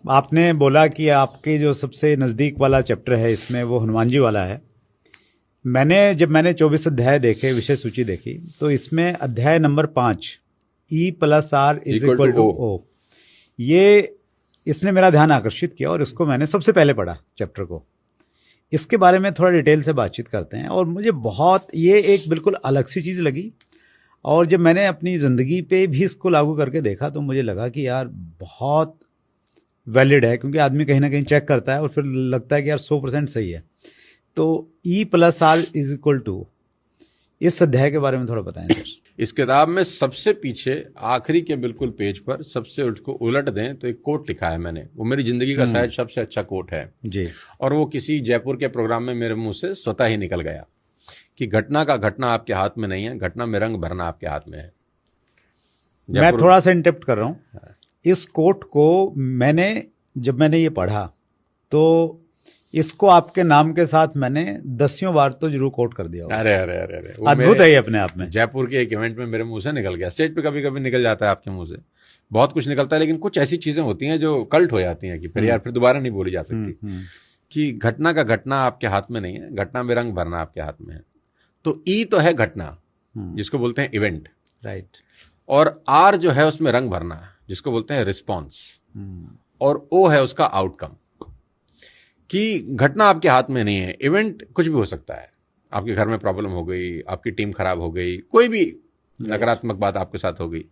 आपने बोला कि आपके जो सबसे नज़दीक वाला चैप्टर है इसमें वो हनुमान जी वाला है। जब मैंने 24 अध्याय देखे, विषय सूची देखी, तो इसमें अध्याय नंबर 5 E+R = O, ये इसने मेरा ध्यान आकर्षित किया और इसको मैंने सबसे पहले पढ़ा चैप्टर को। इसके बारे में थोड़ा डिटेल से बातचीत करते हैं। और मुझे बहुत ये एक बिल्कुल अलग सी चीज़ लगी, और जब मैंने अपनी ज़िंदगी पे भी इसको लागू करके देखा तो मुझे लगा कि यार बहुत वैलिड है, क्योंकि आदमी कहीं ना कहीं चेक करता है और फिर लगता है कि यार 100% सही है। तो E+R = इस अध्याय के बारे में थोड़ा बताएं सर। इस किताब में सबसे पीछे आखिरी के बिल्कुल पेज पर सबसे उसको उलट दें तो एक कोट लिखा है मैंने, वो मेरी जिंदगी का शायद सबसे अच्छा कोट है जी। और वो किसी जयपुर के प्रोग्राम में मेरे मुंह से स्वतः ही निकल गया कि घटना का घटना आपके हाथ में नहीं है, घटना में रंग भरना आपके हाथ में है। मैं थोड़ा सा इंटरप्ट कर रहा हूँ। इस कोट को जब मैंने ये पढ़ा तो इसको आपके नाम के साथ मैंने 10 बार तो जरूर कोट कर दिया। अरे अरे अरे अरे, अद्भुत है ये अपने आप में। जयपुर के एक इवेंट में मेरे मुंह से निकल गया। स्टेज पे कभी कभी निकल जाता है, आपके मुंह से बहुत कुछ निकलता है, लेकिन कुछ ऐसी चीजें होती हैं जो कल्ट हो जाती हैं कि फिर यार फिर दोबारा नहीं बोली जा सकती। कि घटना का घटना आपके हाथ में नहीं है, घटना में रंग भरना आपके हाथ में है। तो ई तो है घटना, जिसको बोलते हैं इवेंट, राइट। और आर जो है उसमें रंग भरना, जिसको बोलते हैं रिस्पॉन्स, और ओ है उसका आउटकम। कि घटना आपके हाथ में नहीं है, इवेंट कुछ भी हो सकता है। आपके घर में प्रॉब्लम हो गई, आपकी टीम खराब हो गई, कोई भी नकारात्मक बात आपके साथ हो गई,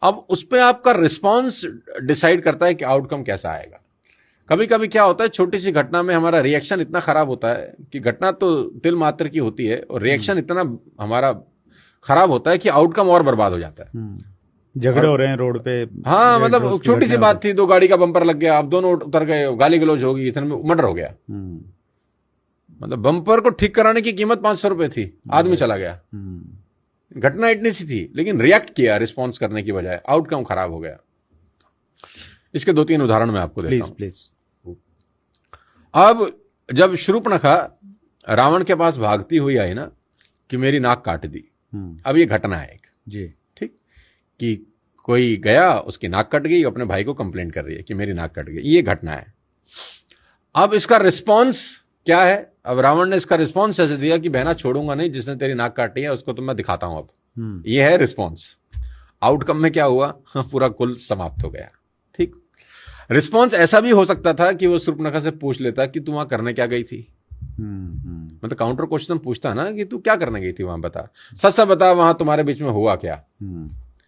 अब उस पर आपका रिस्पॉन्स डिसाइड करता है कि आउटकम कैसा आएगा। कभी कभी क्या होता है, छोटी सी घटना में हमारा रिएक्शन इतना खराब होता है कि घटना तो तिल मात्र की होती है और रिएक्शन इतना हमारा खराब होता है कि आउटकम और बर्बाद हो जाता है। झगड़े हो रहे हैं रोड पे, हाँ, मतलब छोटी सी बात थी, 2 गाड़ी का बम्पर लग गया, अब दोनों उतर गए, गाली गलौज होगी, इतने में मर्डर हो गया। मतलब बम्पर को ठीक कराने की कीमत 500 रुपए थी, आदमी चला गया। घटना इतनी सी थी, लेकिन रिएक्ट किया रिस्पॉन्स करने की बजाय, आउटकम खराब हो गया। इसके 2-3 उदाहरण मैं आपको देता हूं। प्लीज। अब जब शूर्पणखा रावण के पास भागती हुई आई ना कि मेरी नाक काट दी, अब ये घटना है एक जी, ठीक, कि कोई गया, उसकी नाक कट गई, अपने भाई को कंप्लेंट कर रही है कि मेरी नाक कट गई, ये घटना है। अब इसका रिस्पॉन्स क्या है? अब रावण ने इसका रिस्पॉन्स ऐसे दिया कि बहना छोड़ूंगा नहीं, जिसने तेरी नाक काटी है उसको तो मैं दिखाता हूं अब। ये है रिस्पॉन्स। आउटकम में क्या हुआ? पूरा कुल समाप्त हो गया। ठीक, रिस्पॉन्स ऐसा भी हो सकता था कि वो शूर्पणखा से पूछ लेता कि तू वहां करने क्या गई थी। मतलब काउंटर क्वेश्चन पूछता ना कि तू क्या करने गई थी वहां, बता, सच सच बता, वहां तुम्हारे बीच में हुआ क्या।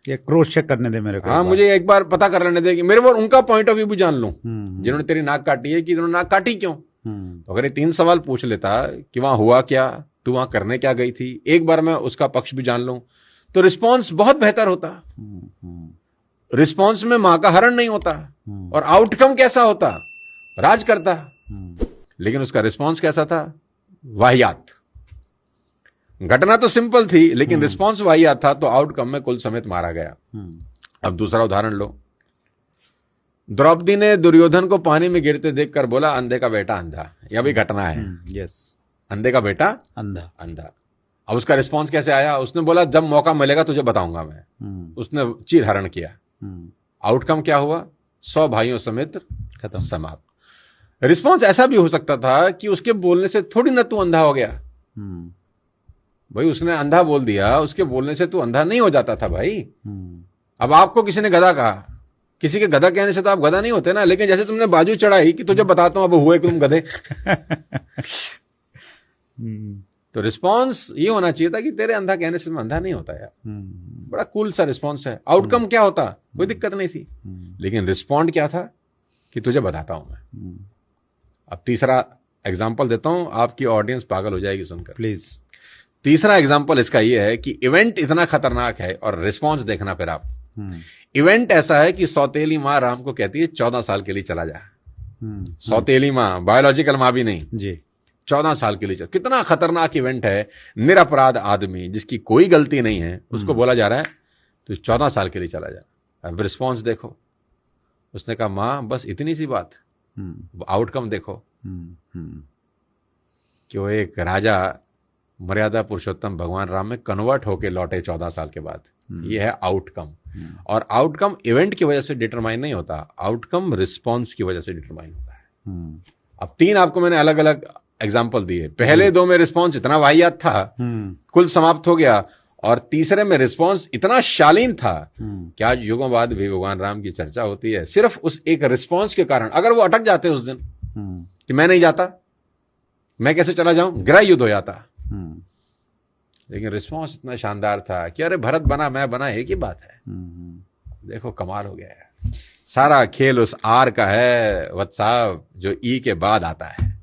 ये क्रॉस चेक करने दे मेरे को। हाँ, मुझे एक बार पता कर लेने दे कि मेरे वो उनका पॉइंट ऑफ व्यू भी जान लूं, जिन्होंने तेरी नाक काटी है, कि इन्होंने नाक काटी क्यों। तो अगर ये 3 सवाल पूछ लेता कि वहां हुआ क्या, तू वहां करने क्या गई थी, एक बार मैं उसका पक्ष भी जान लूं, तो रिस्पॉन्स बहुत बेहतर होता। रिस्पॉन्स में मां का हरण नहीं होता, और आउटकम कैसा होता? राज करता। लेकिन उसका रिस्पॉन्स कैसा था? वाहियात। घटना तो सिंपल थी, लेकिन रिस्पॉन्स वाहियात था, तो आउटकम में कुल समेत मारा गया। अब दूसरा उदाहरण लो। द्रौपदी ने दुर्योधन को पानी में गिरते देखकर बोला, अंधे का बेटा अंधा। यह भी घटना है। यस, अंधे का बेटा अंधा। अंधा। अब उसका रिस्पॉन्स कैसे आया? उसने बोला, जब मौका मिलेगा तुझे बताऊंगा मैं। उसने चीर हरण किया। आउटकम क्या हुआ? 100 भाइयों समेत खत्म, समाप्त। रिस्पॉन्स ऐसा भी हो सकता था कि उसके बोलने से थोड़ी ना तू अंधा हो गया। भाई, उसने अंधा बोल दिया, उसके बोलने से तू अंधा नहीं हो जाता था भाई। अब आपको किसी ने गधा कहा, किसी के गधा कहने से तो आप गधा नहीं होते ना, लेकिन जैसे तुमने बाजू चढ़ाई कि तुझे बताता हूं अब हुए कि तुम गधे। तो रिस्पॉन्स ये होना चाहिए था कि तेरे अंधा कहने से मैं अंधा नहीं होता यार। बड़ा कूल सा रिस्पॉन्स है। आउटकम क्या होता? कोई दिक्कत नहीं थी, लेकिन रिस्पॉन्ड क्या था कि तुझे बताता हूं मैं। अब तीसरा एग्जाम्पल देता हूं, आपकी ऑडियंस पागल हो जाएगी सुनकर, प्लीज। तीसरा एग्जाम्पल इसका यह है कि इवेंट इतना खतरनाक है, और रिस्पॉन्स देखना फिर आप। इवेंट ऐसा है कि सौतेली माँ राम को कहती है 14 साल के लिए चला जा। सौतेली माँ, बायोलॉजिकल माँ भी नहीं जी, 14 साल के लिए चला। कितना खतरनाक इवेंट है। निरपराध आदमी जिसकी कोई गलती नहीं है, उसको बोला जा रहा है तो 14 साल के लिए चला जा। अब रिस्पॉन्स देखो। उसने कहा, माँ बस इतनी सी बात। आउटकम देखो कि वो एक राजा मर्यादा पुरुषोत्तम भगवान राम में कन्वर्ट होके लौटे 14 साल के बाद। ये है आउटकम। और आउटकम इवेंट की वजह से डिटरमाइन नहीं होता, आउटकम रिस्पॉन्स की वजह से डिटरमाइन होता है। अब 3 आपको मैंने अलग अलग एग्जाम्पल दिए, पहले 2 में रिस्पॉन्स इतना वाहियात था, कुल समाप्त हो गया, और तीसरे में रिस्पॉन्स इतना शालीन था कि आज युगों बाद भी भगवान राम की चर्चा होती है सिर्फ उस एक रिस्पॉन्स के कारण। अगर वो अटक जाते उस दिन कि मैं नहीं जाता, मैं कैसे चला जाऊं, गृह युद्ध हो जाता। लेकिन रिस्पॉन्स इतना शानदार था कि अरे भरत बना मैं बना एक ही बात है। देखो कमाल हो गया है। सारा खेल उस आर का है वत्स साहब, जो ई के बाद आता है।